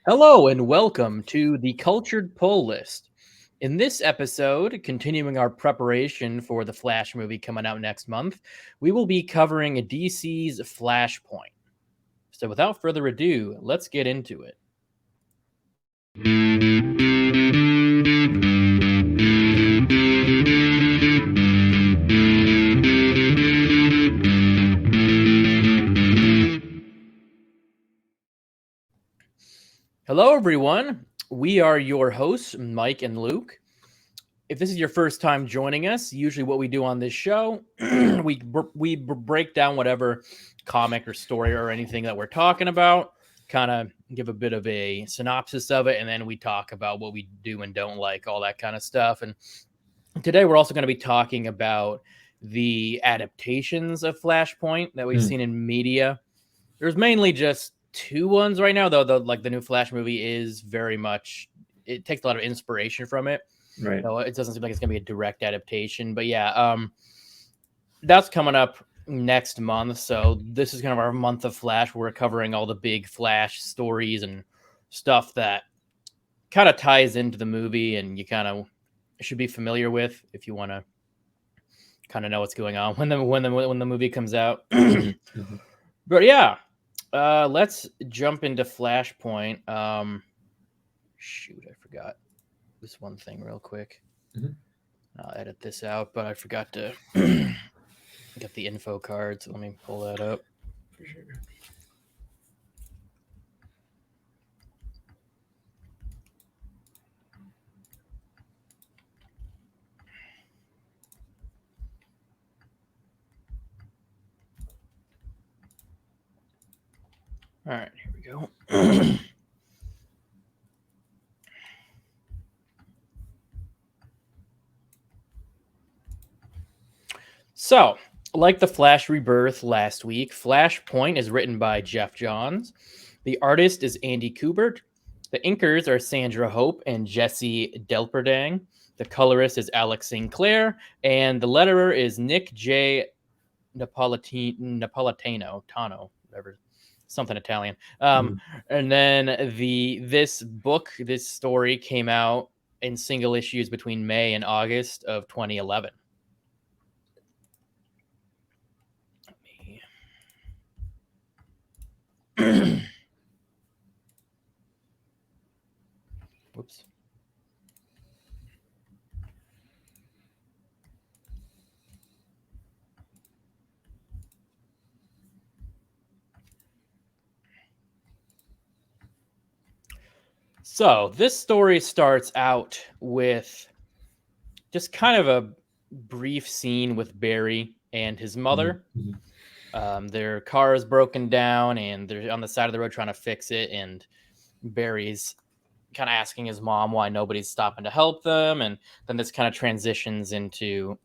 Hello and welcome to the Cultured Pull List. In this episode, continuing our preparation for the Flash movie coming out next month, we will be covering DC's Flashpoint. So without further ado, let's get into it. Hello, everyone. We are your hosts, Mike and Luke. If this is your first time joining us, usually what we do on this show, we break down whatever comic or story or anything that we're talking about, kind of give a bit of a synopsis of it, and then we talk about what we do and don't like, all that kind of stuff. And today we're also going to be talking about the adaptations of Flashpoint that we've seen in media. There's mainly just two ones right now, though. The new Flash movie is very much, it takes a lot of inspiration from it. Right. So it doesn't seem like it's gonna be a direct adaptation, but yeah, that's coming up next month. So this is kind of our month of Flash. We're covering all the big Flash stories and stuff that kind of ties into the movie, and you kind of should be familiar with if you want to kind of know what's going on when the movie comes out. But yeah, let's jump into Flashpoint. Shoot, I forgot this one thing real quick. I'll edit this out, but I forgot to get the info card, so let me pull that up. For sure. All right, here we go. So, like the Flash Rebirth last week, Flashpoint is written by Jeff Johns. The artist is Andy Kubert. The inkers are Sandra Hope and Jesse Delperdang. The colorist is Alex Sinclair, and the letterer is Nick J. Napolitano, whatever, something Italian. And then this story came out in single issues between May and August of 2011. Whoops. So this story starts out with just kind of a brief scene with Barry and his mother. Their car is broken down and they're on the side of the road trying to fix it. And Barry's kind of asking his mom why nobody's stopping to help them. And then this kind of transitions into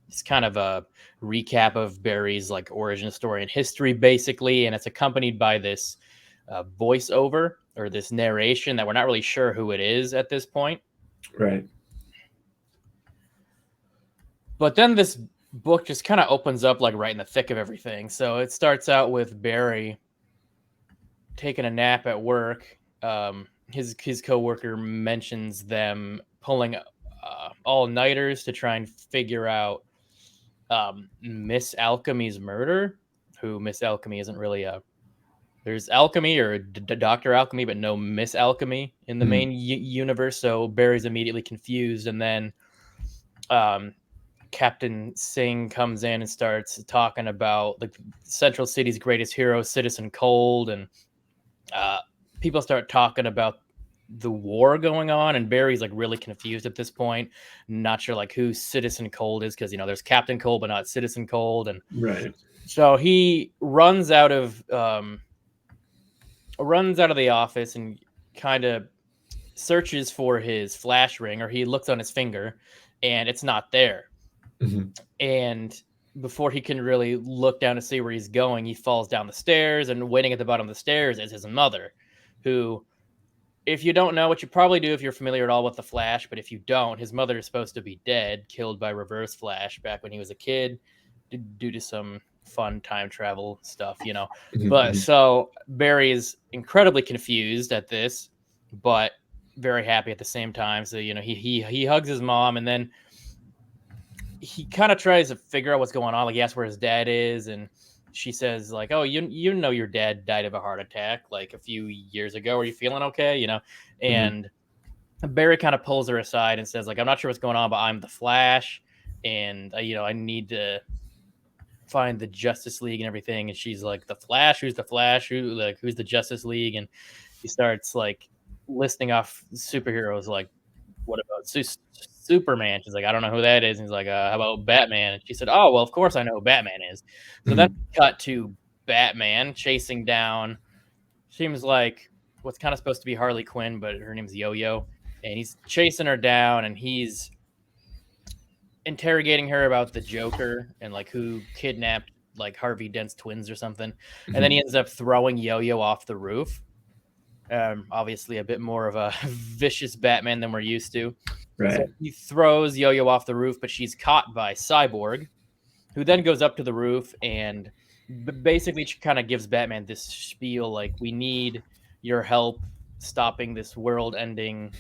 it's kind of a recap of Barry's like origin story and history, basically. And it's accompanied by this voiceover or this narration that we're not really sure who it is at this point. Right. But then this book just kind of opens up like right in the thick of everything. So it starts out with Barry taking a nap at work. His coworker mentions them pulling all-nighters to try and figure out Miss Alchemy's murder. Who Miss Alchemy isn't really a. There's Alchemy or Dr. Alchemy, but no Miss Alchemy in the main universe. So Barry's immediately confused, and then Captain Singh comes in and starts talking about like Central City's greatest hero, Citizen Cold, and people start talking about the war going on, and Barry's like really confused at this point, not sure like who Citizen Cold is, because there's Captain Cold but not Citizen Cold, and right. So he runs out of the office and kind of searches for his flash ring, or he looks on his finger and it's not there. And before he can really look down to see where he's going, he falls down the stairs, and waiting at the bottom of the stairs is his mother, who, if you don't know, what you probably do if you're familiar at all with the Flash, but if you don't, his mother is supposed to be dead, killed by Reverse Flash back when he was a kid due to some fun time travel stuff, you know. But Mhm. so Barry is incredibly confused at this, but very happy at the same time. So you know, he hugs his mom, and then he kind of tries to figure out what's going on. Like he asks where his dad is, and she says like, "Oh, you know your dad died of a heart attack like a few years ago. Are you feeling okay?" You know, Mhm. and Barry kind of pulls her aside and says like, "I'm not sure what's going on, but I'm the Flash, and you know I need to find the Justice League and everything." And she's like, "The Flash? Who's the Flash? Who's the Justice League?" And he starts like listing off superheroes like, "What about Superman?" She's like, "I don't know who that is." And he's like, "How about Batman?" And she said, "Oh, well, of course I know who Batman is." So then Mhm. cut to Batman chasing down, seems like what's kind of supposed to be Harley Quinn, but her name's Yo-Yo, and he's chasing her down, and he's interrogating her about the Joker and like who kidnapped like Harvey Dent's twins or something. And then he Mhm. ends up throwing Yo-Yo off the roof. Obviously a bit more of a vicious Batman than we're used to. So Right. he throws Yo-Yo off the roof, but she's caught by Cyborg, who then goes up to the roof and basically kind of gives Batman this spiel like, "We need your help stopping this world-ending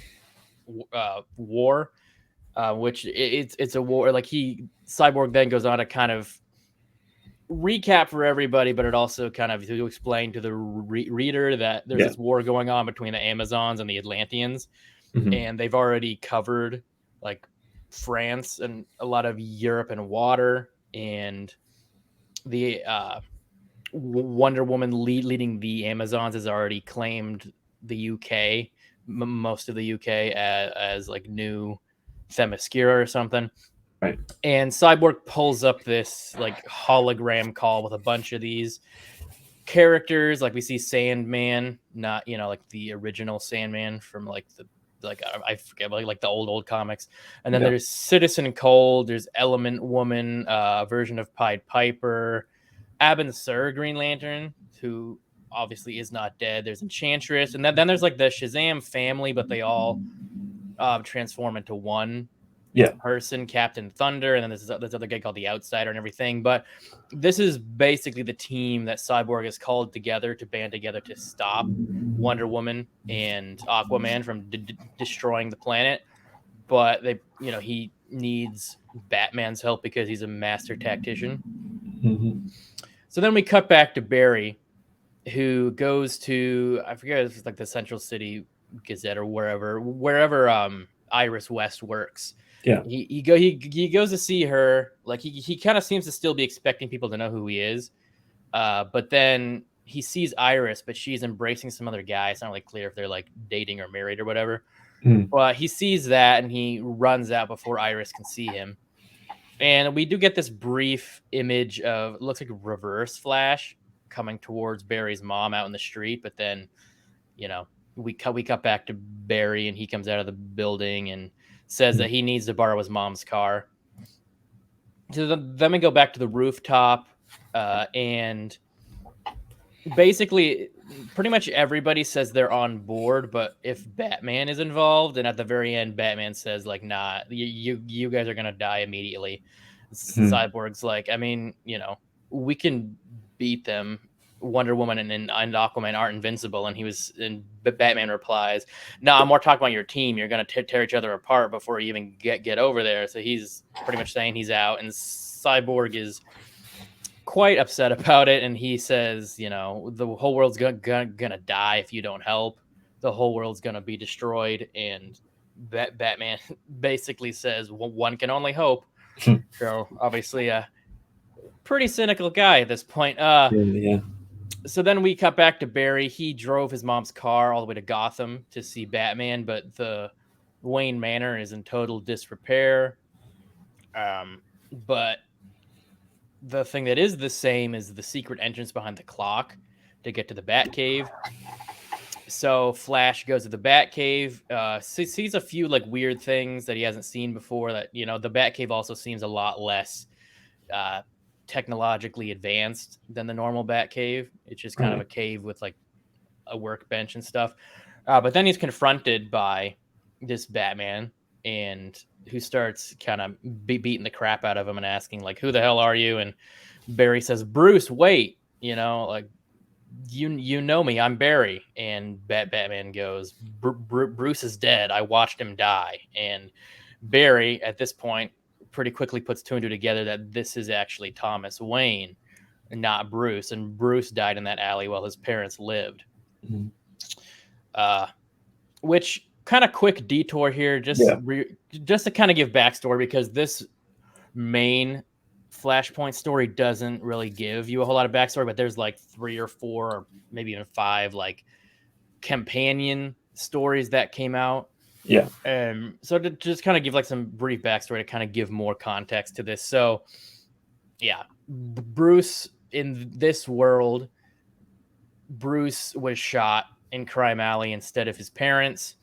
war." Which it's a war. Like he Cyborg then goes on to kind of recap for everybody, but it also kind of to explain to the reader that there's Yeah. this war going on between the Amazons and the Atlanteans, Mhm. and they've already covered like France and a lot of Europe and water, and the Wonder Woman leading the Amazons has already claimed the UK, most of the UK as like new Themyscira or something. Right. And Cyborg pulls up this like hologram call with a bunch of these characters. Like we see Sandman, not you know like the original Sandman from like the like I forget like the old comics. And then Yeah. there's Citizen Cold. There's Element Woman, version of Pied Piper, Abin Sur Green Lantern, who obviously is not dead. There's Enchantress, and then there's like the Shazam family, but they all transform into one Yeah. person, Captain Thunder, and then this other guy called the Outsider and everything. But this is basically the team that Cyborg has called together to band together to stop Wonder Woman and Aquaman from destroying the planet. But they, you know, he needs Batman's help because he's a master tactician. Mhm. So then we cut back to Barry, who goes to I forget if it's like the Central City Gazette or wherever Iris West works. Yeah. He goes to see her. Like he kind of seems to still be expecting people to know who he is. But then he sees Iris, but she's embracing some other guy. It's not really clear if they're like dating or married or whatever. Mhm. But he sees that and he runs out before Iris can see him. And we do get this brief image of it looks like reverse Flash coming towards Barry's mom out in the street, but then you know we cut back to Barry and he comes out of the building and says Mhm. that he needs to borrow his mom's car. So then we go back to the rooftop, and basically pretty much everybody says they're on board, but if Batman is involved, and at the very end Batman says like, "Nah, you guys are gonna die immediately." Mhm. Cyborg's like, "I mean, you know, we can beat them. Wonder Woman and Aquaman aren't invincible." And Batman replies, "No, I'm more talking about your team. You're gonna tear each other apart before you even get over there." So he's pretty much saying he's out, and Cyborg is quite upset about it, and he says, you know, the whole world's gonna die if you don't help. The whole world's gonna be destroyed, and Batman basically says, well, one can only hope. So obviously a pretty cynical guy at this point. Yeah. Yeah. So then we cut back to Barry. He drove his mom's car all the way to Gotham to see Batman, but the Wayne Manor is in total disrepair. But the thing that is the same is the secret entrance behind the clock to get to the Batcave. So Flash goes to the Batcave, sees a few like weird things that he hasn't seen before. That you know, the Batcave also seems a lot less uh, technologically advanced than the normal Batcave. It's just kind of a Right. cave with like a workbench and stuff. But then he's confronted by this Batman, and who starts kind of beating the crap out of him and asking like, "Who the hell are you?" And Barry says, Bruce, wait, like, you know me, I'm Barry. And Batman goes, Bruce is dead. I watched him die. And Barry, at this point, pretty quickly puts two and two together that this is actually Thomas Wayne, not Bruce. And Bruce died in that alley while his parents lived. Mhm. Which kind of quick detour here, just to kind of give backstory, because this main Flashpoint story doesn't really give you a whole lot of backstory, but there's like 3 or 4 or maybe even 5 like companion stories that came out. Yeah. So to just kind of give like some brief backstory to kind of give more context to this. So yeah, Bruce in this world, Bruce was shot in Crime Alley instead of his parents.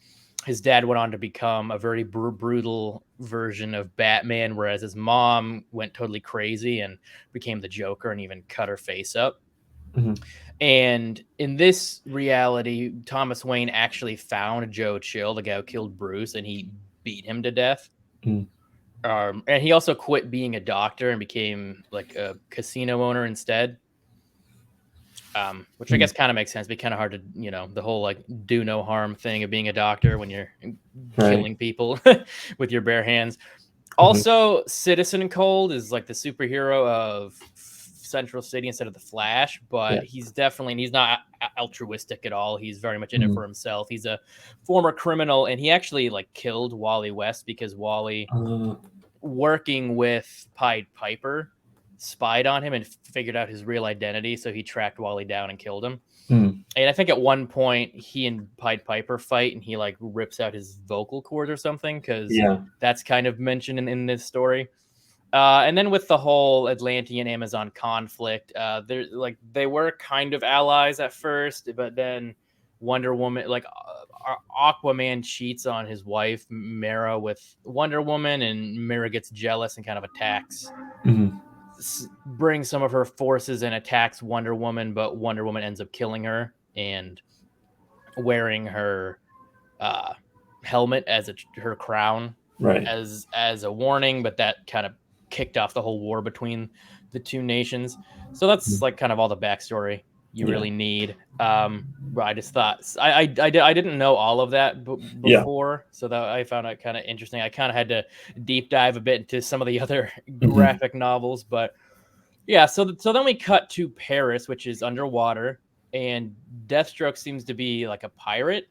His dad went on to become a very brutal version of Batman, whereas his mom went totally crazy and became the Joker and even cut her face up. Mm-hmm. And in this reality, Thomas Wayne actually found Joe Chill, the guy who killed Bruce, and he beat him to death. Mm. And he also quit being a doctor and became like a casino owner instead. Which I guess kind of makes sense. It'd be kind of hard to, the whole like do no harm thing of being a doctor when you're killing people with your bare hands. Also, Citizen Cold is like the superhero of Central City instead of the Flash, but he's not altruistic at all. He's very much in it for himself. He's a former criminal, and he actually like killed Wally West because Wally, working with Pied Piper, spied on him and figured out his real identity, so he tracked Wally down and killed him. And I think at one point he and Pied Piper fight, and he like rips out his vocal cords or something, because that's kind of mentioned in this story. And then with the whole Atlantean Amazon conflict, they were kind of allies at first, but then Wonder Woman, like Aquaman, cheats on his wife Mara with Wonder Woman, and Mara gets jealous and kind of attacks, brings some of her forces and attacks Wonder Woman, but Wonder Woman ends up killing her and wearing her helmet as her crown, as a warning, but that kind of kicked off the whole war between the two nations. So that's like kind of all the backstory you really need. I just thought I didn't know all of that before, so that I found it kind of interesting. I kind of had to deep dive a bit into some of the other graphic novels, but yeah. So then we cut to Paris, which is underwater, and Deathstroke seems to be like a pirate,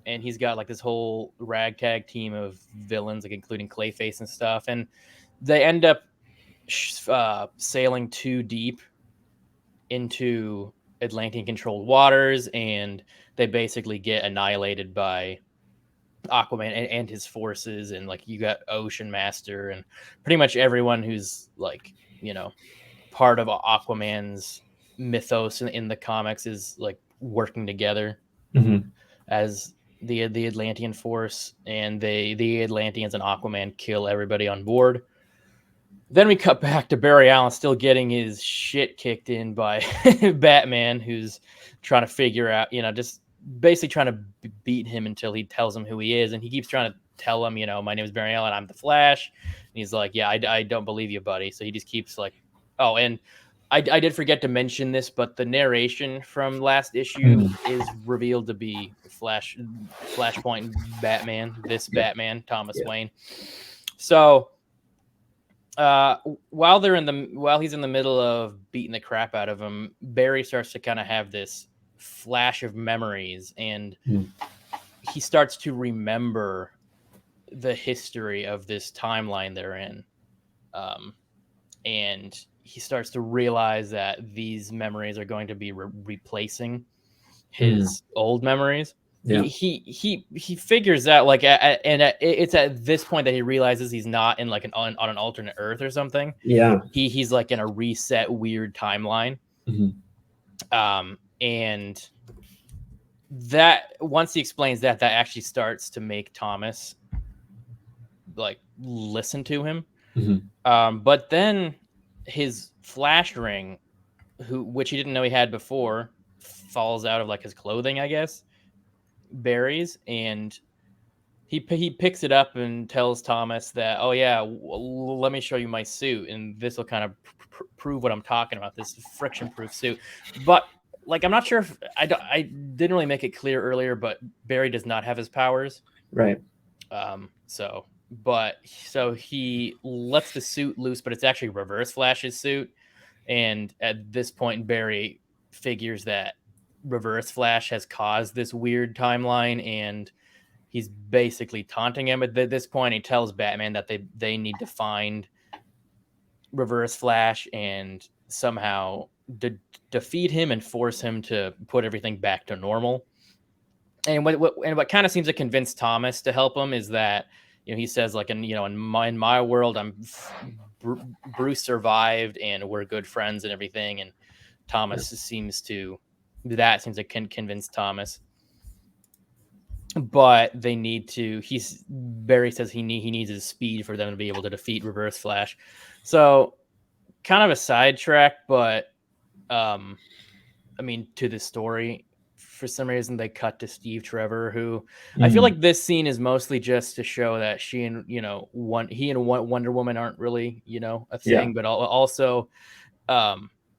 and he's got like this whole ragtag team of villains, like including Clayface and stuff, and they end up sailing too deep into Atlantean-controlled waters, and they basically get annihilated by Aquaman and his forces. And like you got Ocean Master and pretty much everyone who's like, part of Aquaman's mythos in the comics is like working together as the Atlantean force, and the Atlanteans and Aquaman kill everybody on board. Then we cut back to Barry Allen still getting his shit kicked in by Batman, who's trying to figure out, just basically trying to beat him until he tells him who he is. And he keeps trying to tell him, my name is Barry Allen, I'm the Flash. And he's like, yeah, I don't believe you, buddy. So he just keeps like, oh, and I did forget to mention this, but the narration from last issue is revealed to be Flashpoint Batman, Batman, Thomas Wayne. So while he's in the middle of beating the crap out of him, Barry starts to kind of have this flash of memories, and he starts to remember the history of this timeline they're in. And he starts to realize that these memories are going to be replacing his old memories. Yeah. He figures out like it's at this point that he realizes he's not in like on an alternate Earth or something. Yeah. He's like in a reset weird timeline. And that once he explains that actually starts to make Thomas like listen to him. But then his flash ring, which he didn't know he had before, falls out of like his clothing, I guess. Barry's, and he picks it up and tells Thomas that, oh yeah, let me show you my suit, and this will kind of prove what I'm talking about, this friction-proof suit. But like, I'm not sure if I didn't really make it clear earlier, but Barry does not have his powers, right? So he lets the suit loose, but it's actually Reverse Flash's suit, and at this point, Barry figures that Reverse Flash has caused this weird timeline, and he's basically taunting him at this point. He tells Batman that they need to find Reverse Flash and somehow defeat him and force him to put everything back to normal. And what kind of seems to convince Thomas to help him is that, he says, like, in my world, Bruce survived and we're good friends and everything. And Thomas seems to convince Thomas. But they need to. Barry says he needs his speed for them to be able to defeat Reverse Flash. So, kind of a sidetrack, but to the story, for some reason they cut to Steve Trevor, who I feel like this scene is mostly just to show that he and Wonder Woman aren't really a thing, but also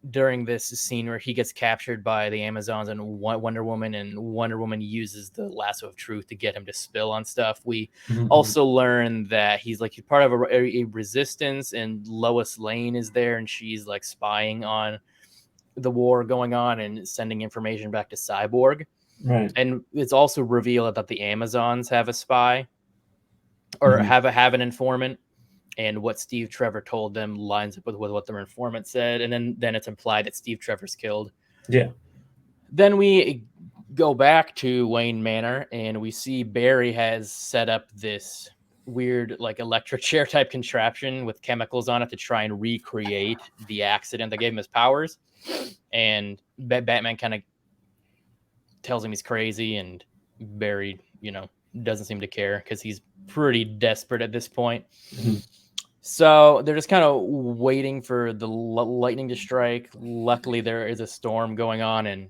during this scene where he gets captured by the Amazons and Wonder Woman uses the lasso of truth to get him to spill on stuff. We also learn that he's part of a resistance, and Lois Lane is there, and she's like spying on the war going on and sending information back to Cyborg. Right. And it's also revealed that the Amazons have a spy, or have an informant. And what Steve Trevor told them lines up with what their informant said. And then it's implied that Steve Trevor's killed. Yeah. Then we go back to Wayne Manor, and we see Barry has set up this weird, like, electric chair type contraption with chemicals on it to try and recreate the accident that gave him his powers. And Batman kind of tells him he's crazy, and Barry, doesn't seem to care because he's pretty desperate at this point. So they're just kind of waiting for the lightning to strike. Luckily, there is a storm going on, and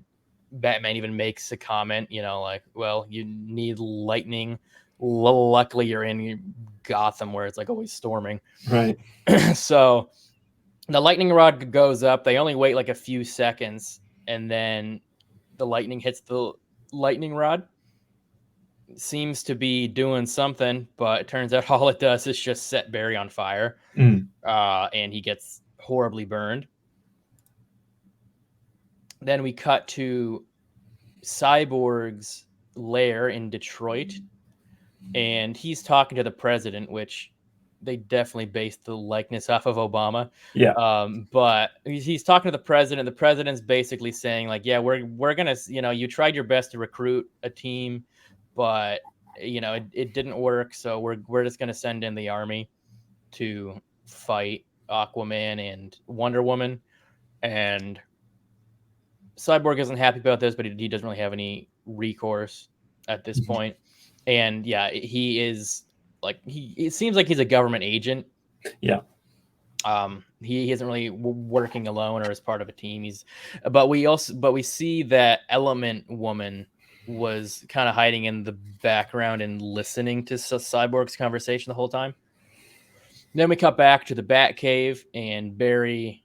Batman even makes a comment, like, well, you need lightning. Luckily, you're in Gotham where it's like always storming. Right. So the lightning rod goes up. They only wait like a few seconds, and then the lightning hits the lightning rod. Seems to be doing something, but it turns out all it does is just set Barry on fire, and he gets horribly burned. Then we cut to Cyborg's lair in Detroit, and he's talking to the president, which they definitely based the likeness off of Obama. Yeah. But he's talking to the president. The president's basically saying, like, yeah, we're gonna, you tried your best to recruit a team, but it didn't work, so we're just gonna send in the army to fight Aquaman and Wonder Woman. And Cyborg isn't happy about this, but he doesn't really have any recourse at this point. And yeah, he is like, it seems like he's a government agent. Yeah. He isn't really working alone or as part of a team. But we see that Element Woman was kind of hiding in the background and listening to Cyborg's conversation the whole time. Then we cut back to the Batcave, and Barry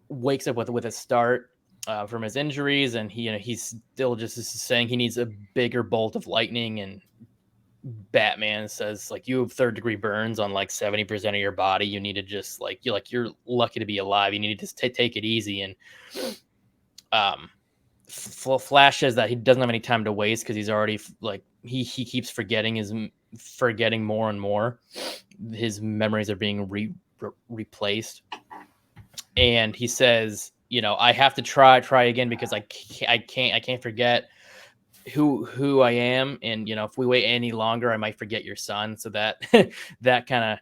wakes up with a start from his injuries, and he's still just saying he needs a bigger bolt of lightning. And Batman says, like, you have 3rd-degree burns on like 70% of your body. You need to just you're lucky to be alive. You need to just take it easy. And Flash says that he doesn't have any time to waste because he's already he keeps forgetting more and more. His memories are being replaced, and he says, I have to try again because I can't forget who I am, and if we wait any longer, I might forget your son. So that that kind of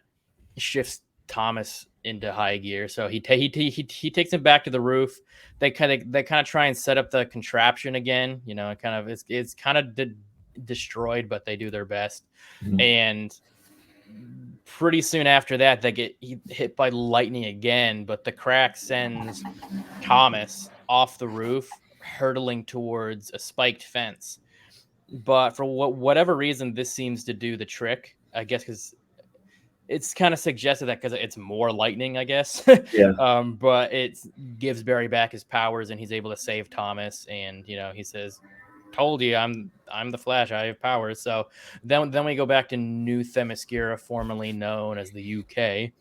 shifts Thomas into high gear. So he takes him back to the roof. They kind of try and set up the contraption again. It's kind of destroyed, but they do their best. And pretty soon after that, they get hit by lightning again, but the crack sends Thomas off the roof, hurtling towards a spiked fence. but for whatever reason, this seems to do the trick. I guess because it's kind of suggested that because it's more lightning, I guess. Yeah. But it gives Barry back his powers, and he's able to save Thomas. And he says, "Told you, I'm the Flash. I have powers." So then we go back to New Themyscira, formerly known as the UK,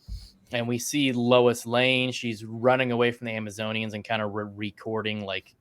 and we see Lois Lane. She's running away from the Amazonians and kind of recording like.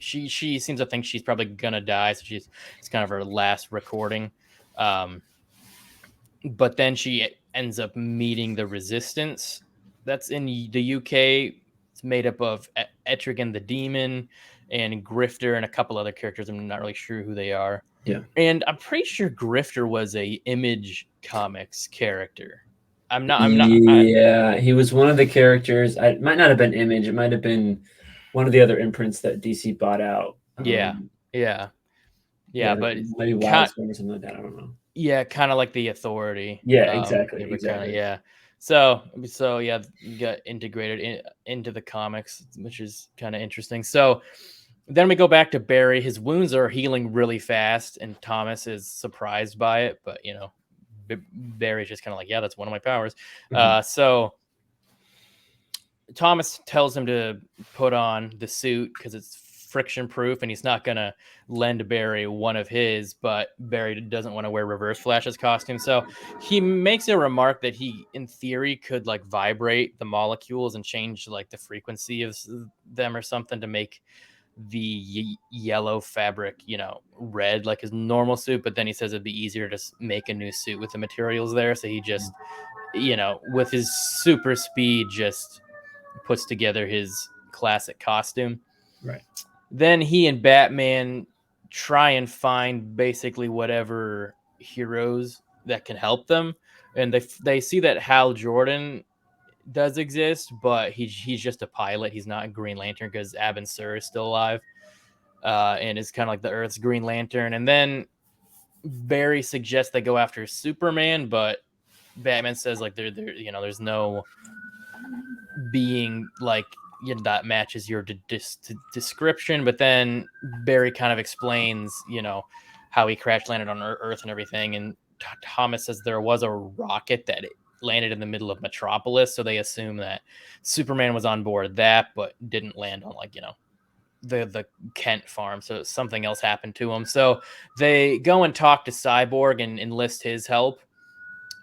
She seems to think she's probably gonna die, so it's kind of her last recording. But then she ends up meeting the Resistance. That's in the UK. It's made up of Etrigan the Demon and Grifter and a couple other characters. I'm not really sure who they are. Yeah. And I'm pretty sure Grifter was a Image Comics character. Yeah, he was one of the characters. It might not have been Image. It might have been one of the other imprints that DC bought out. Yeah. But maybe Wildstorm or something like that. I don't know. Yeah, kind of like the Authority. Yeah, exactly. Yeah. So yeah, you got integrated into the comics, which is kind of interesting. So then we go back to Barry. His wounds are healing really fast, and Thomas is surprised by it. But Barry's just kind of like, yeah, that's one of my powers. So Thomas tells him to put on the suit because it's friction proof, and he's not gonna lend Barry one of his, but Barry doesn't want to wear Reverse Flash's costume, so he makes a remark that he in theory could like vibrate the molecules and change like the frequency of them or something to make the yellow fabric red like his normal suit. But then he says it'd be easier to make a new suit with the materials there, so he just with his super speed just puts together his classic costume. Right. Then he and Batman try and find basically whatever heroes that can help them, and they see that Hal Jordan does exist, but he's just a pilot. He's not a Green Lantern because Abin Sur is still alive, and is kind of like the Earth's Green Lantern. And then Barry suggests they go after Superman, but Batman says like there's no being like that matches your description. But then Barry kind of explains how he crash landed on Earth and everything, and Thomas says there was a rocket that landed in the middle of Metropolis, so they assume that Superman was on board that but didn't land on the Kent farm, so something else happened to him. So they go and talk to Cyborg and enlist his help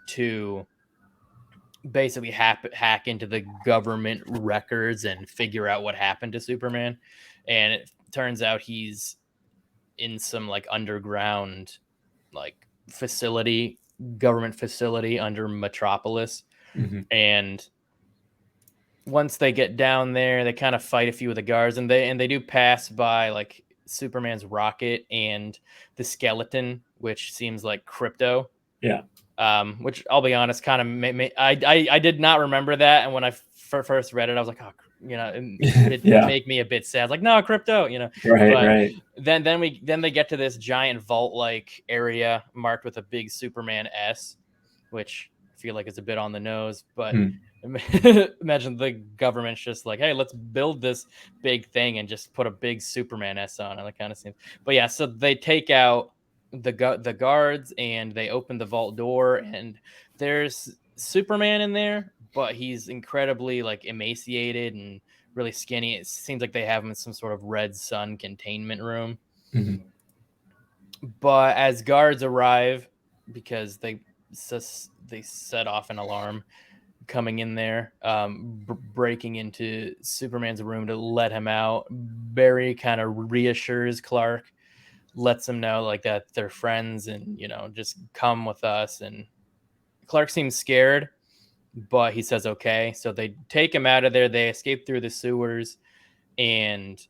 to basically hack into the government records and figure out what happened to Superman. And it turns out he's in some like underground like government facility under Metropolis. And once they get down there, they kind of fight a few of the guards, and they do pass by like Superman's rocket and the skeleton, which seems like Crypto. Yeah. Which I'll be honest, kind of I did not remember that, and when I first read it, I was like, oh, it make me a bit sad. Like, no, Crypto, Right. Then they get to this giant vault like area marked with a big Superman S, which I feel like is a bit on the nose, but imagine the government's just like, hey, let's build this big thing and just put a big Superman S on it. That kind of seems. But yeah, so they take out the guards and they open the vault door, and there's Superman in there, but he's incredibly like emaciated and really skinny. It seems like they have him in some sort of red sun containment room. But as guards arrive, because they set off an alarm coming in there, breaking into Superman's room to let him out, Barry kind of reassures Clark, lets him know like that they're friends and just come with us. And Clark seems scared, but he says okay. So they take him out of there. They escape through the sewers, and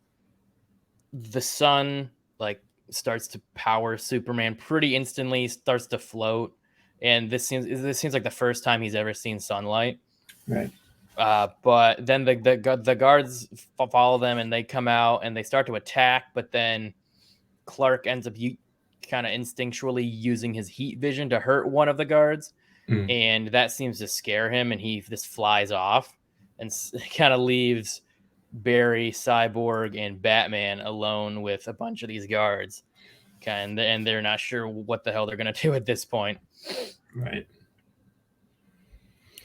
the sun like starts to power Superman pretty instantly, starts to float, and this seems like the first time he's ever seen sunlight. Right. But then the guards follow them, and they come out and they start to attack, but then Clark ends up kind of instinctually using his heat vision to hurt one of the guards, and that seems to scare him, and he just flies off and kind of leaves Barry, Cyborg, and Batman alone with a bunch of these guards, and they're not sure what the hell they're gonna do at this point. Right.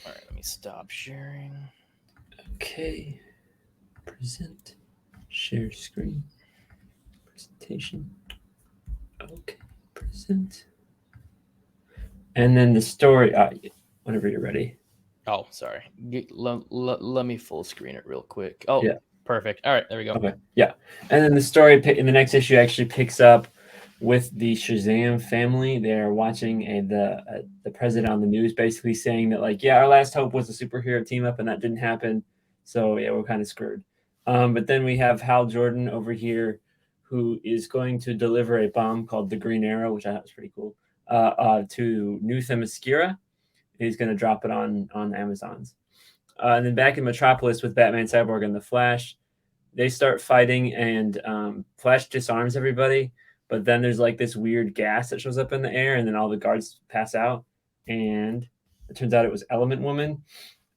All right, let me stop sharing. Okay. Present. Share screen. Presentation. Okay. Present. And then the story. Whenever you're ready. Oh, sorry. Let me full screen it real quick. Oh, Yeah. perfect. All right, there we go. Okay. Yeah. And then the story in the next issue actually picks up with the Shazam family. They're watching the president on the news, basically saying that, like, yeah, our last hope was a superhero team up, and that didn't happen. So yeah, we're kind of screwed. But then we have Hal Jordan over here, who is going to deliver a bomb called the Green Arrow, which I thought was pretty cool, to New Themyscira. He's going to drop it on the Amazons. And then back in Metropolis with Batman, Cyborg, and the Flash, they start fighting, and Flash disarms everybody. But then there's like this weird gas that shows up in the air, and then all the guards pass out. And it turns out it was Element Woman.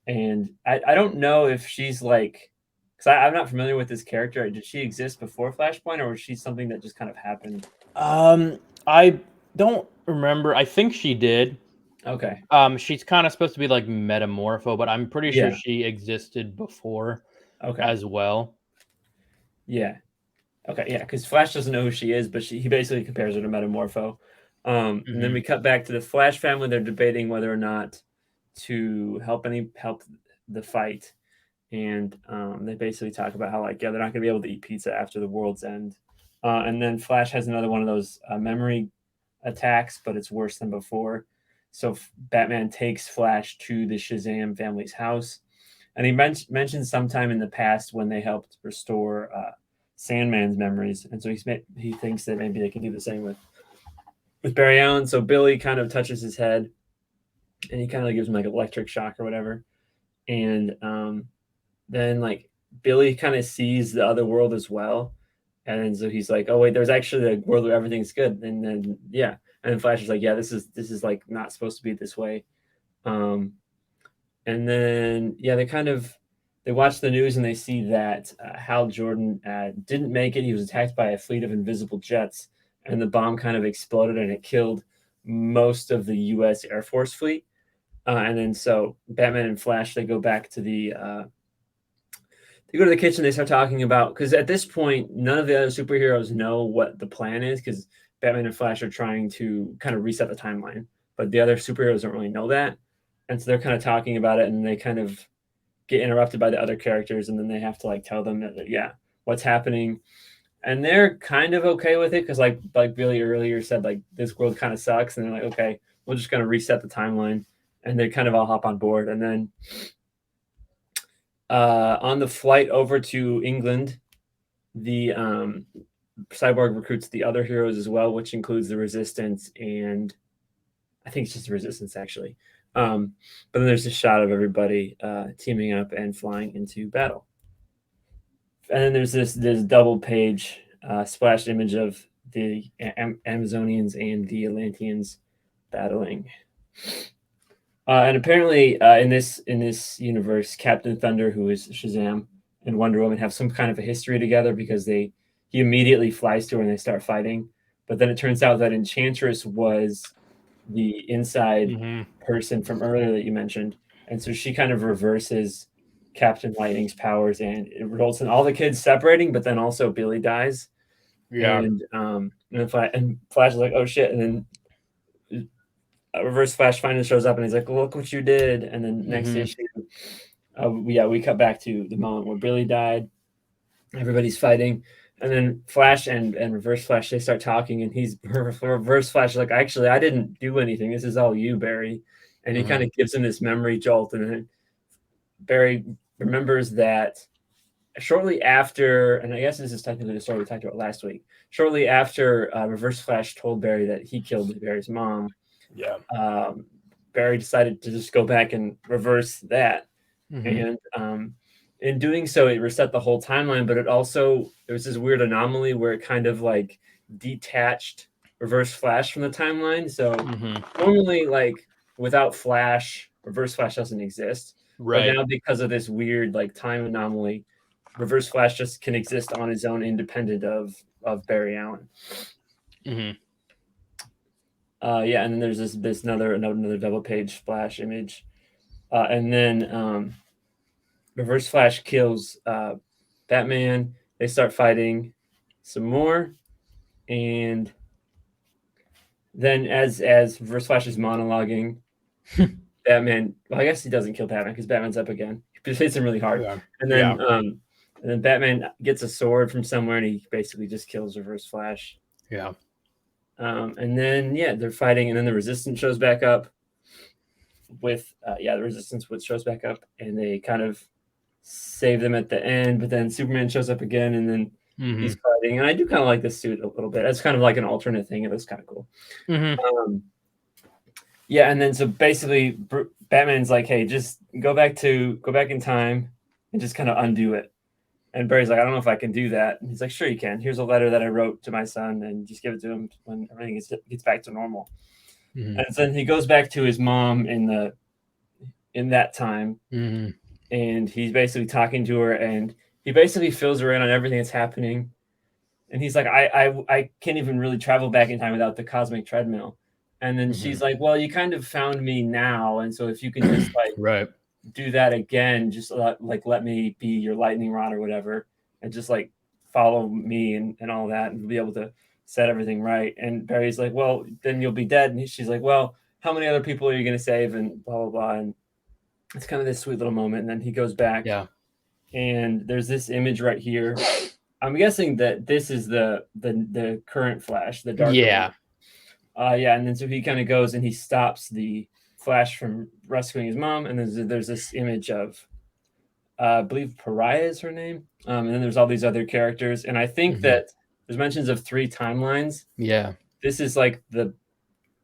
And I don't know if she's like, because I'm not familiar with this character. Did she exist before Flashpoint, or was she something that just kind of happened? I don't remember. I think she did. Okay. She's kind of supposed to be like Metamorpho, but I'm pretty sure Yeah. she existed before Okay. as well. Yeah. Okay. Yeah. Because Flash doesn't know who she is, but he basically compares her to Metamorpho. And then we cut back to the Flash family. They're debating whether or not to help the fight. And they basically talk about how, like, yeah, they're not going to be able to eat pizza after the world's end. And then Flash has another one of those memory attacks, but it's worse than before. So Batman takes Flash to the Shazam family's house. And he mentioned sometime in the past when they helped restore Sandman's memories. And so he thinks that maybe they can do the same with Barry Allen. So Billy kind of touches his head, and he kind of gives him like electric shock or whatever. And then like Billy kind of sees the other world as well. And so he's like, oh wait, there's actually a world where everything's good. And then yeah. And then Flash is like, yeah, this is like not supposed to be this way. And then yeah, they watch the news and they see that Hal Jordan didn't make it. He was attacked by a fleet of invisible jets, and the bomb kind of exploded and it killed most of the U.S. Air Force fleet. And then so Batman and Flash, they go back to the kitchen. They start talking about, because at this point none of the other superheroes know what the plan is, because Batman and Flash are trying to kind of reset the timeline, but the other superheroes don't really know that. And so they're kind of talking about it, and they kind of get interrupted by the other characters, and then they have to like tell them that yeah, what's happening. And they're kind of okay with it, because like Billy earlier said, like, this world kind of sucks, and they're like, okay, we're just gonna reset the timeline. And they kind of all hop on board. And then on the flight over to England, the Cyborg recruits the other heroes as well, which includes the Resistance, and I think it's just the Resistance actually. But then there's a shot of everybody teaming up and flying into battle. And then there's this double page splash image of the Amazonians and the Atlanteans battling. And apparently, in this universe, Captain Thunder, who is Shazam, and Wonder Woman have some kind of a history together, because he immediately flies to her and they start fighting. But then it turns out that Enchantress was the inside person from earlier that you mentioned, and so she kind of reverses Captain Lightning's powers, and it results in all the kids separating. But then also Billy dies. Yeah. And Flash is like, oh shit, and then Reverse Flash finally shows up and he's like, look what you did. And then next issue, we cut back to the moment where Billy died. Everybody's fighting. And then Flash and Reverse Flash, they start talking, and Reverse Flash is like, actually, I didn't do anything. This is all you, Barry. And he kind of gives him this memory jolt. And then Barry remembers that shortly after, and I guess this is technically the story we talked about last week, shortly after Reverse Flash told Barry that he killed Barry's mom, Barry decided to just go back and reverse that. And in doing so, it reset the whole timeline, but there was this weird anomaly where it kind of like detached Reverse Flash from the timeline. So normally, like, without Flash, Reverse Flash doesn't exist. Right. But now, because of this weird like time anomaly, Reverse Flash just can exist on his own, independent of Barry Allen. Mm-hmm. Yeah, and then there's this another double page splash image, and then Reverse Flash kills Batman. They start fighting some more, and then as Reverse Flash is monologuing, Batman. Well, I guess he doesn't kill Batman because Batman's up again. He hits him really hard, Yeah. and Yeah. then Batman gets a sword from somewhere, and he basically just kills Reverse Flash. Yeah. And then they're fighting, and then the Resistance shows back up. The Resistance shows back up, and they kind of save them at the end. But then Superman shows up again, and then he's fighting. And I do kind of like this suit a little bit. It's kind of like an alternate thing. It looks kind of cool. Mm-hmm. Yeah, and then so basically Batman's like, hey, just go back in time and just kind of undo it. And Barry's like, I don't know if I can do that. And he's like, sure you can. Here's a letter that I wrote to my son, and just give it to him when everything gets back to normal. Mm-hmm. And then he goes back to his mom in that time, and he's basically talking to her, and he basically fills her in on everything that's happening. And he's like, I can't even really travel back in time without the cosmic treadmill. And then she's like, well, you kind of found me now, and so if you can just right. do that again, just let me be your lightning rod or whatever, and just like follow me and all that, and be able to set everything right. And Barry's like, well, then you'll be dead. And she's like, well, how many other people are you going to save? And blah, blah, blah. And it's kind of this sweet little moment. And then he goes back. Yeah. And there's this image right here. I'm guessing that this is the current Flash, the darker one. And then so he kind of goes and he stops the Flash from rescuing his mom. And there's this image of, I believe Pariah is her name. And then there's all these other characters. And I think that there's mentions of 3 timelines. Yeah. This is like the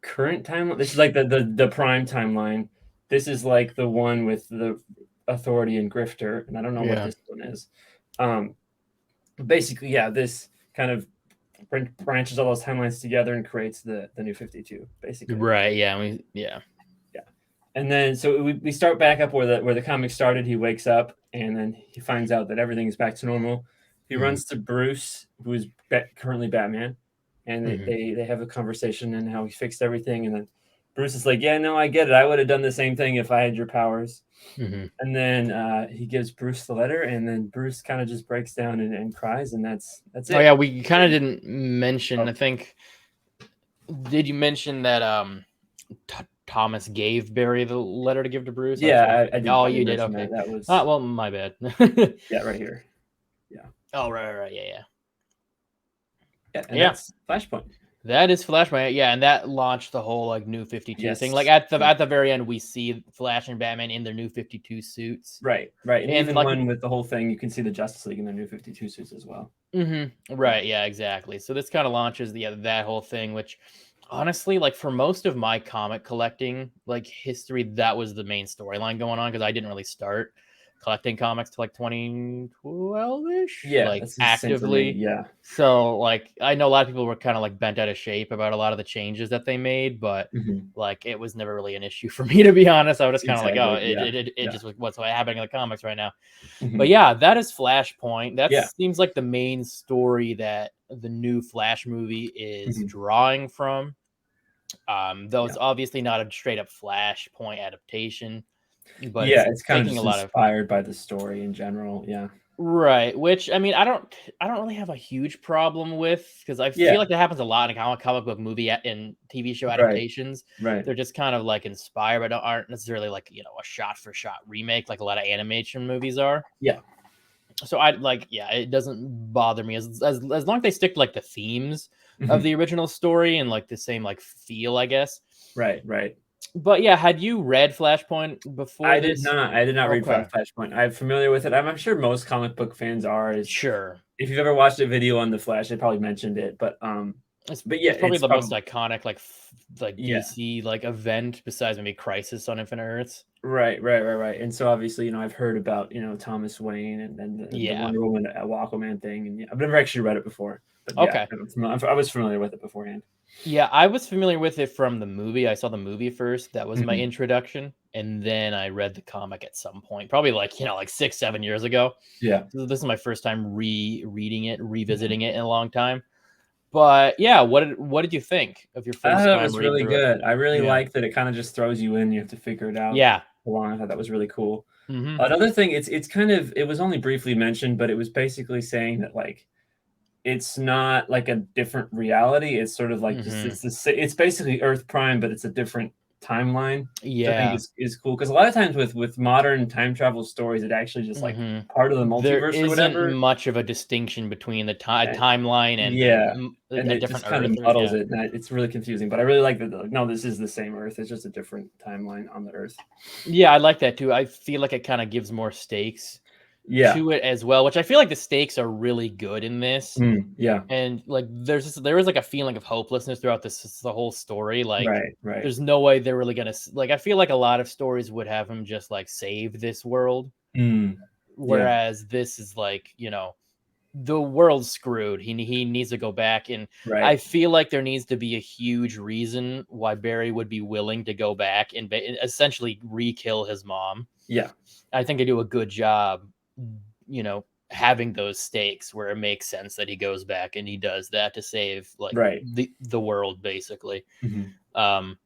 current timeline. This is like the prime timeline. This is like the one with the Authority and Grifter. And I don't know what this one is. Basically, this kind of branches all those timelines together and creates the New 52, basically. Right. Yeah. And then so we start back up where the comic started. He wakes up and then he finds out that everything is back to normal. He runs to Bruce, who is currently Batman, and they have a conversation and how he fixed everything. And then Bruce is like, yeah, no, I get it. I would have done the same thing if I had your powers. And then he gives Bruce the letter, and then Bruce kind of just breaks down and cries, and that's it. Oh yeah, we kind of didn't mention. I think, did you mention that Thomas gave Barry the letter to give to Bruce? Yeah, I did. Oh, you did. Okay, that was. Well, my bad. Yeah, right here. Yeah. Oh, right. Yeah. That's Flashpoint. That is Flashpoint. Yeah, and that launched the whole like New 52 thing. Like at the very end, we see Flash and Batman in their New 52 suits. Right. And even one with the whole thing, you can see the Justice League in their New 52 suits as well. Right. Yeah. Exactly. So this kind of launches that whole thing, which honestly, like for most of my comic collecting like history, that was the main storyline going on because I didn't really start collecting comics to like 2012-ish. Like actively. Yeah. So like I know a lot of people were kind of like bent out of shape about a lot of the changes that they made, but like it was never really an issue for me, to be honest. I was just kind of like, oh, it just was what's happening in the comics right now. But yeah, that is Flashpoint. That seems like the main story that the new Flash movie is drawing from. Though it's obviously not a straight up Flashpoint adaptation. But it's kind of inspired by the story in general. Yeah. Right. Which I mean, I don't really have a huge problem with because I feel like that happens a lot in comic book movie and TV show adaptations. Right. They're just kind of like inspired, but aren't necessarily like, a shot for shot remake like a lot of animation movies are. Yeah. So it doesn't bother me as long as they stick to like the themes of the original story and like the same like feel, I guess. Right. But yeah, had you read Flashpoint before? I did not read Flashpoint. I'm familiar with it. I'm sure most comic book fans are. Sure. If you've ever watched a video on the Flash, they probably mentioned it. But it's probably the most iconic like DC like event besides maybe Crisis on Infinite Earths. Right. And so obviously, I've heard about Thomas Wayne and the Wonder Woman Aquaman thing, and I've never actually read it before. But okay. I was familiar with it beforehand. Yeah, I was familiar with it from the movie. I saw the movie first. That was my introduction. And then I read the comic at some point, probably like 6-7 years ago. Yeah. So this is my first time rereading it, revisiting it in a long time. But yeah, what did you think of your I first thought it time was reading really through it? good. I really Yeah. like that it kind of just throws you in. You have to figure it out Yeah. along. I thought that was really cool. Mm-hmm. Another thing, it's kind of it was only briefly mentioned, but it was basically saying that like it's not like a different reality. It's sort of like just Mm-hmm. it's basically Earth Prime, but it's a different timeline, which I think Yeah. is cool because a lot of times with modern time travel stories, it actually just like Mm-hmm. part of the There multiverse or isn't whatever. much of a distinction between the And, timeline and yeah, and a it different just kind of Earth. Or, muddles yeah. it, and it's really confusing. But I really like that. Like, no, this is the same Earth. It's just a different timeline on the Earth. Yeah, I like that too. I feel like it kind of gives more stakes Yeah, to it as well, which I feel like the stakes are really good in this. yeah, And like there is like a feeling of hopelessness throughout the whole story. Like right. there's no way they're really gonna like. I feel like a lot of stories would have him just like save this world, Yeah, whereas this is like the world's screwed. He needs to go back, and I right. feel like there needs to be a huge reason why Barry would be willing to go back and essentially re-kill his mom. Yeah, I think they do a good job, having those stakes where it makes sense that he goes back and he does that to save like right. the world basically. Mhm. Um,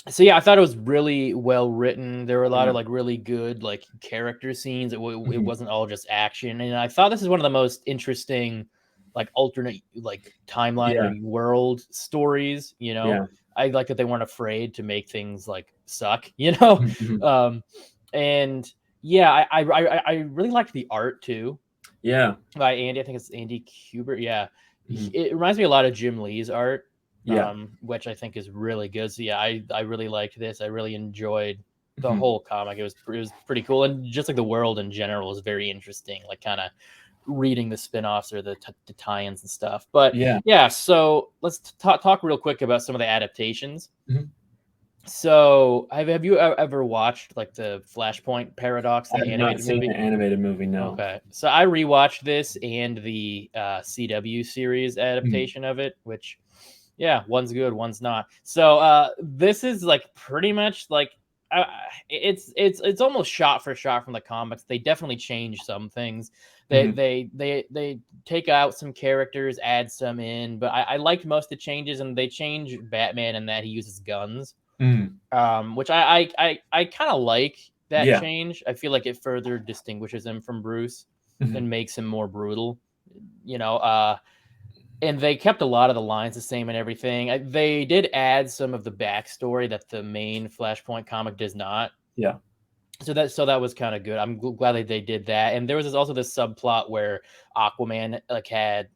so yeah, I thought it was really well written. There were a lot of Yeah. like really good like character scenes. It Mhm. wasn't all just action, and I thought this is one of the most interesting like alternate like timeline or Yeah, world stories. yeah. I like that they weren't afraid to make things like suck. Um, and yeah, I really liked the art too Yeah, by Andy. I think it's Andy Kubert. Yeah, mhm. it reminds me a lot of Jim Lee's art, Yeah, which I think is really good. So yeah, I really liked this. I really enjoyed the mhm. whole comic. It was pretty cool, and just like the world in general is very interesting. Like kind of reading the spin-offs or the tie-ins and stuff. But Yeah, yeah, so let's talk real quick about some of the adaptations. mhm. So have you ever watched like the Flashpoint Paradox, I the have not animated seen movie? the animated movie, no. Okay. So I rewatched this and the CW series Mhm, adaptation of it, which yeah, one's good, one's not. So this is like pretty much like uh, it's almost shot for shot from the comics. They definitely change some things. They mhm, they they they take out some characters, add some in, but I liked most of the changes, and they change Batman in that he uses guns, mhm. which I kind of like that Yeah, change. I feel like it further distinguishes him from Bruce mhm. and makes him more brutal. You know, uh, and they kept a lot of the lines the same and everything. They did add some of the backstory that the main Flashpoint comic does not. Yeah, So that was kind of good. I'm glad that they did that. And there was also this subplot where Aquaman like had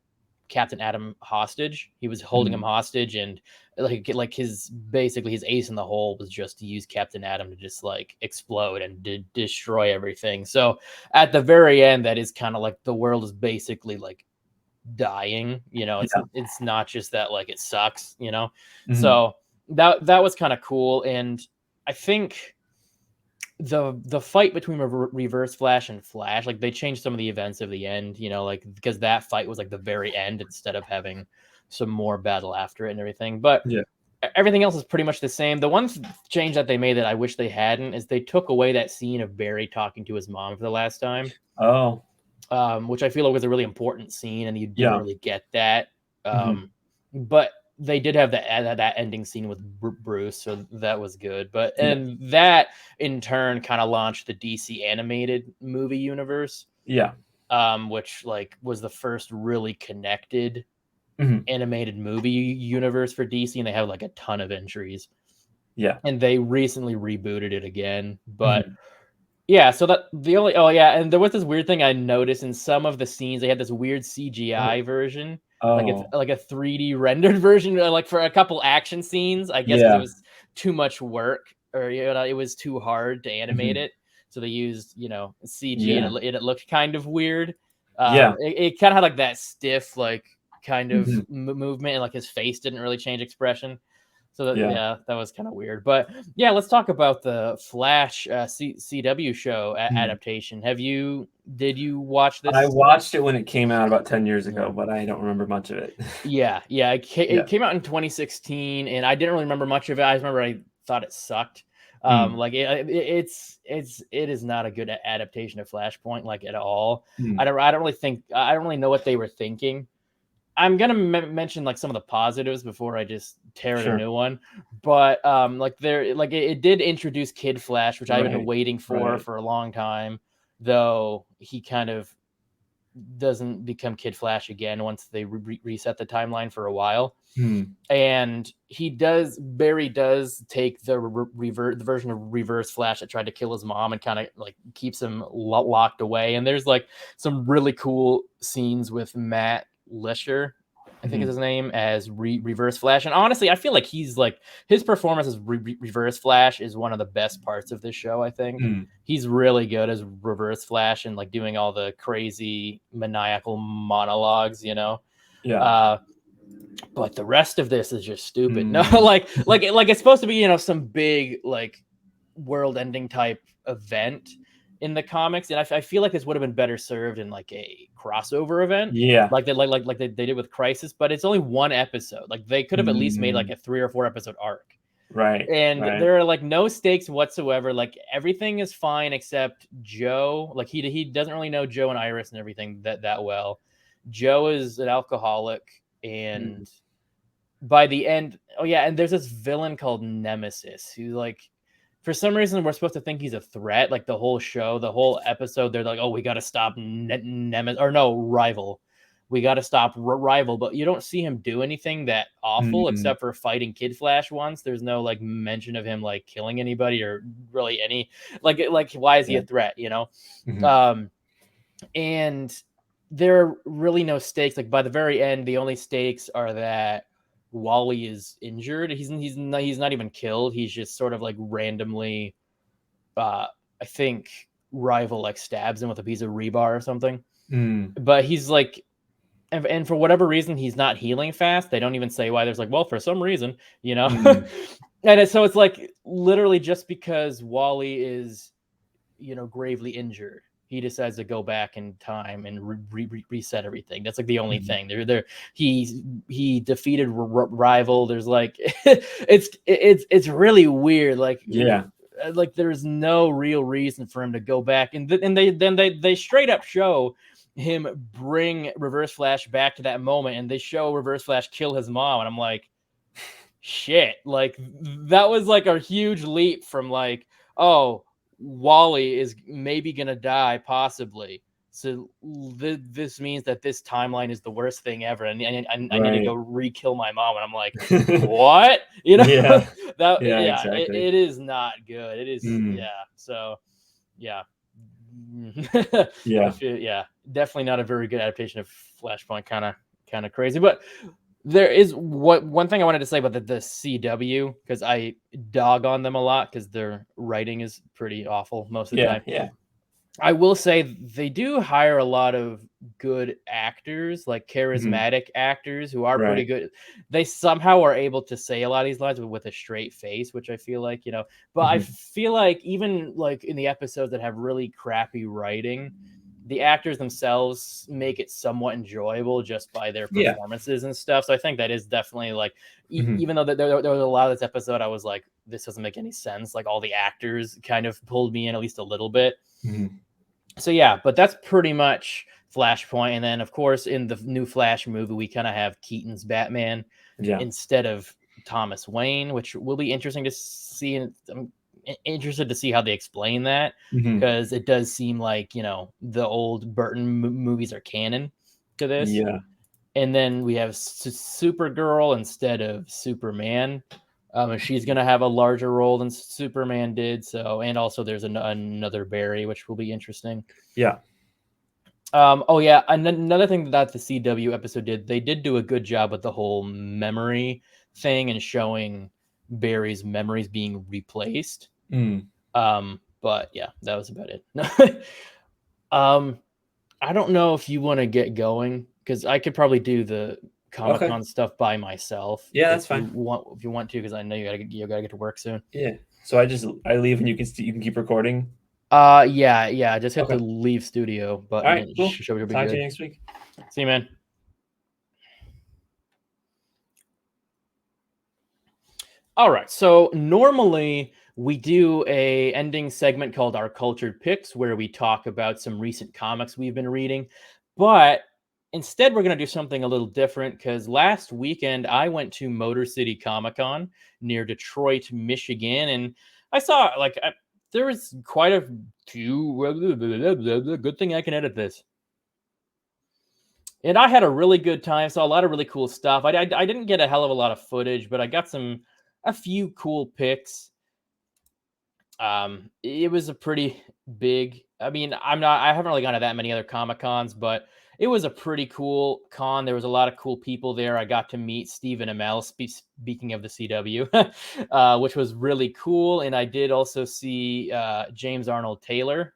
Captain Atom hostage. He was holding him mhm. hostage, and like his basically his ace in the hole was just to use Captain Atom to just like explode and destroy everything. So at the very end, that is kind of like the world is basically like dying. It's Yeah, it's not just that like it sucks. mhm. So that was kind of cool, and I think the fight between Reverse Flash and Flash, like they changed some of the events of the end, like because that fight was like the very end instead of having some more battle after it and everything. But Yeah. everything else is pretty much the same. The one change that they made that I wish they hadn't is they took away that scene of Barry talking to his mom for the last time, Oh, which I feel like was a really important scene, and you didn't yeah. really get that. Mhm. But they did have that ending scene with Bruce, so that was good. But Yeah, and that in turn kind of launched the DC animated movie universe, yeah. which like was the first really connected Mhm. animated movie universe for DC, and they have like a ton of entries. Yeah. And they recently rebooted it again, but Mhm. yeah, so that the only oh yeah, and there was this weird thing I noticed in some of the scenes. They had this weird Uh-huh. CGI version, like it's Oh, like a 3D rendered version, like for a couple action scenes. I guess because it yeah. was too much work, or it was too hard to animate Mhm. it. So they used CG, and Yeah. it looked kind of weird. Yeah. It kind of had like that stiff like kind of Mhm. movement, and like his face didn't really change expression. So Yeah. yeah, that was kind of weird. But yeah, let's talk about the Flash CW show Mhm. adaptation. Did you watch I this? watched it when it came out about 10 years Yeah. ago, but I don't remember much of it. Yeah. It Yeah. came out in 2016, and I didn't really remember much of it. I remember I thought it sucked. Mm. Like it is not a good adaptation of Flashpoint, like at all. Mm. I don't really know what they were thinking. I'm gonna mention like some of the positives before I just tear a Sure. new one. But like it did introduce Kid Flash, which I've been Right. waiting Right. for a long time. Though he kind of doesn't become Kid Flash again once they reset the timeline for a while. And Barry does take the the version of Reverse Flash that tried to kill his mom and kind of like keeps him locked away. And there's like some really cool scenes with Matt Lesher, I think is his name, as Reverse Flash. And honestly, I feel like he's like his performance as Reverse Flash is one of the best parts of this show. I think he's really good as Reverse Flash and like doing all the crazy maniacal monologues, you know. Yeah. But the rest of this is just stupid. No, like it's supposed to be, you know, some big like world-ending type event in the comics, and I feel like this would have been better served in like a crossover event, Yeah. like they did with Crisis. But it's only one episode. Like they could have at least made like a 3 or 4 episode arc. Right. And right. there are like no stakes whatsoever. Like everything is fine except Joe. Like he doesn't really know Joe and Iris and everything that well. Joe is an alcoholic, and by the end, oh yeah, and there's this villain called Nemesis who like for some reason we're supposed to think he's a threat. Like the whole show, the whole episode, they're like, oh, we got to stop Nemesis, or no, Rival. We got to stop Rival, but you don't see him do anything that awful except for fighting Kid Flash once. There's no like mention of him like killing anybody or really any like why is he a threat, you know? And there are really no stakes. Like by the very end, the only stakes are that Wally is injured. He's not even killed. He's just sort of like randomly, I think Rival like stabs him with a piece of rebar or something. But he's like, and for whatever reason, he's not healing fast. They don't even say why. There's like, well, for some reason, you know. And so it's like literally just because Wally is, you know, gravely injured, he decides to go back in time and reset everything. That's like the only thing. He defeated Rival. There's like it's really weird. Like like there's no real reason for him to go back, and they straight up show him bring Reverse Flash back to that moment, and they show Reverse Flash kill his mom, and I'm like, shit, like that was like a huge leap from like, oh, Wally is maybe gonna die, possibly. So this means that this timeline is the worst thing ever, and I need to go re-kill my mom. And I'm like, what? You know? Exactly. It is not good. It is, So, yeah. Definitely not a very good adaptation of Flashpoint. Kind of crazy, but there is one thing I wanted to say about the CW, because I dog on them a lot because their writing is pretty awful most of the time. Yeah. I will say they do hire a lot of good actors, like charismatic actors who are pretty good. They somehow are able to say a lot of these lines with a straight face, which I feel like, you know, but I feel like even like in the episodes that have really crappy writing, the actors themselves make it somewhat enjoyable just by their performances and stuff. So I think that is definitely like, even though there was a lot of this episode, I was like, this doesn't make any sense. Like all the actors kind of pulled me in at least a little bit. So yeah, but that's pretty much Flashpoint. And then of course in the new Flash movie, we kind of have Keaton's Batman instead of Thomas Wayne, which will be interesting to see. And I'm interested to see how they explain that, because it does seem like, you know, the old Burton movies are canon to this. And then we have Supergirl instead of Superman. She's going to have a larger role than Superman did. So, and also there's another Barry, which will be interesting. Oh yeah. Another thing that the CW episode did, they did do a good job with the whole memory thing and showing Barry's memories being replaced. But yeah, that was about it. I don't know if you want to get going, because I could probably do the Comic-Con stuff by myself. Yeah, that's fine. If you want to, because I know you gotta get to work soon. Yeah. So I leave and you can keep recording. Yeah. Just hit the leave studio button. All right, cool. Talk to you next week. See you, man. All right. So normally we do a ending segment called Our Cultured Picks, where we talk about some recent comics we've been reading. But instead, we're going to do something a little different because last weekend I went to Motor City Comic Con near Detroit, Michigan, and I saw there was quite a few. Good thing I can edit this. And I had a really good time. Saw a lot of really cool stuff. I didn't get a hell of a lot of footage, but I got a few cool pics. It was a pretty big. I mean, I haven't really gone to that many other Comic Cons, but it was a pretty cool con. There was a lot of cool people there. I got to meet Stephen Amell, speaking of the CW, which was really cool. And I did also see James Arnold Taylor,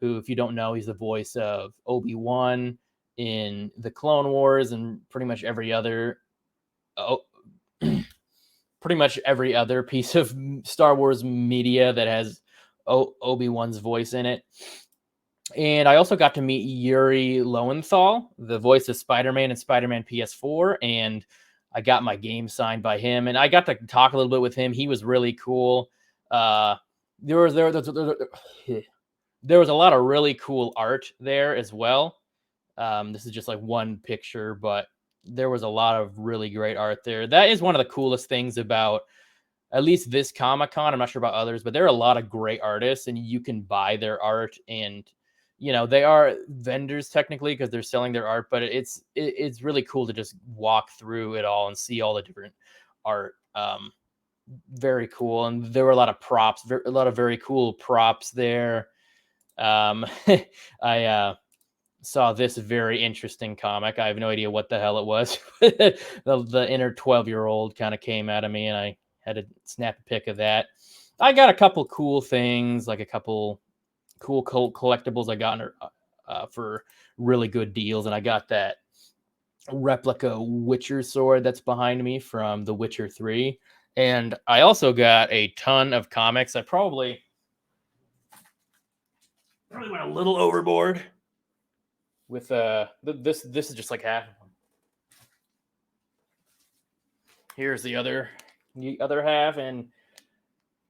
who, if you don't know, he's the voice of Obi-Wan in the Clone Wars and pretty much every other piece of Star Wars media that has Obi-Wan's voice in it. And I also got to meet Yuri Lowenthal, the voice of Spider-Man and Spider-Man PS4, and I got my game signed by him, and I got to talk a little bit with him. He was really cool. There was a lot of really cool art there as well. This is just like one picture, but there was a lot of really great art there. That is one of the coolest things about at least this Comic-Con. I'm not sure about others, but there are a lot of great artists and you can buy their art, and they are vendors technically because they're selling their art, but it's really cool to just walk through it all and see all the different art. Very cool. And there were a lot of props, a lot of very cool props there. I saw this very interesting comic. I have no idea what the hell it was. the inner 12-year-old kind of came out of me, and I had to snap a pic of that. I got a couple cool things, like a couple cool collectibles I got for really good deals, and I got that replica Witcher sword that's behind me from The Witcher 3. And I also got a ton of comics. I probably went a little overboard with this is just like half of them. Here's the other half, and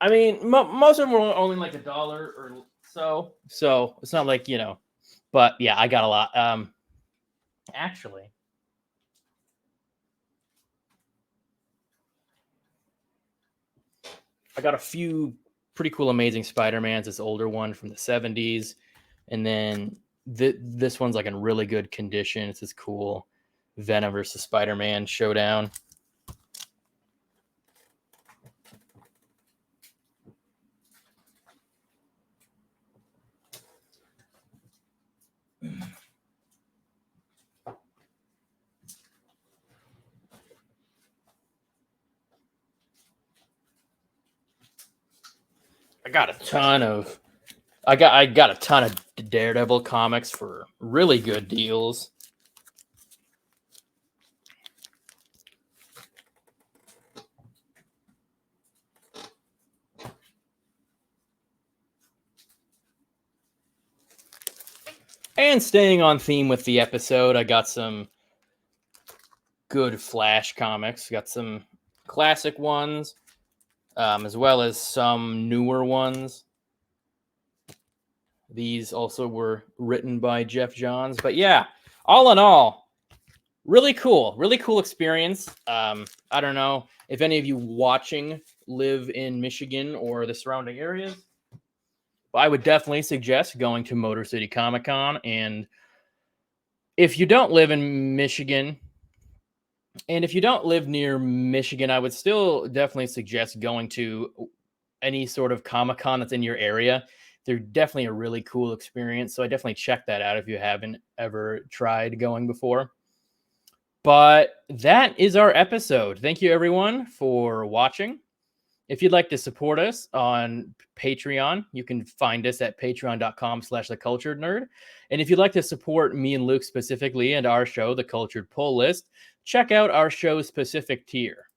I mean most of them were only like $1 or so it's not like, but yeah, I got a lot. Actually, I got a few pretty cool Amazing Spider-Mans, this older one from the 70s, and then this one's like in really good condition. It's this cool Venom versus Spider-Man showdown. I got a ton of Daredevil comics for really good deals. And staying on theme with the episode, I got some good Flash comics. Got some classic ones, as well as some newer ones. These also were written by Jeff Johns. But yeah, all in all, really cool experience. I don't know if any of you watching live in Michigan or the surrounding areas, but I would definitely suggest going to Motor City Comic Con. And if you don't live in Michigan, and if you don't live near Michigan, I would still definitely suggest going to any sort of Comic Con that's in your area. They're definitely a really cool experience. So I definitely check that out if you haven't ever tried going before. But that is our episode. Thank you, everyone, for watching. If you'd like to support us on Patreon, you can find us at patreon.com/theculturednerd. And if you'd like to support me and Luke specifically and our show, The Cultured Pull List, check out our show's specific tier.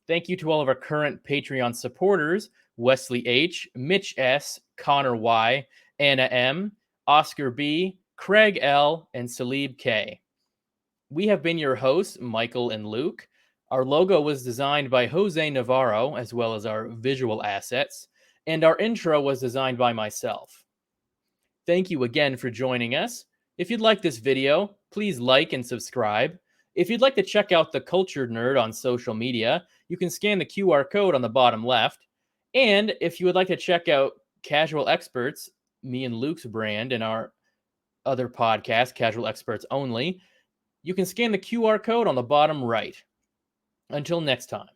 Thank you to all of our current Patreon supporters: Wesley H., Mitch S., Connor Y., Anna M., Oscar B., Craig L., and Salib K. We have been your hosts, Michael and Luke. Our logo was designed by Jose Navarro, as well as our visual assets, and our intro was designed by myself. Thank you again for joining us. If you'd like this video, please like and subscribe. If you'd like to check out the Cultured Nerd on social media, you can scan the QR code on the bottom left. And if you would like to check out Casual Experts, me and Luke's brand, and our other podcast, Casual Experts Only, you can scan the QR code on the bottom right. Until next time.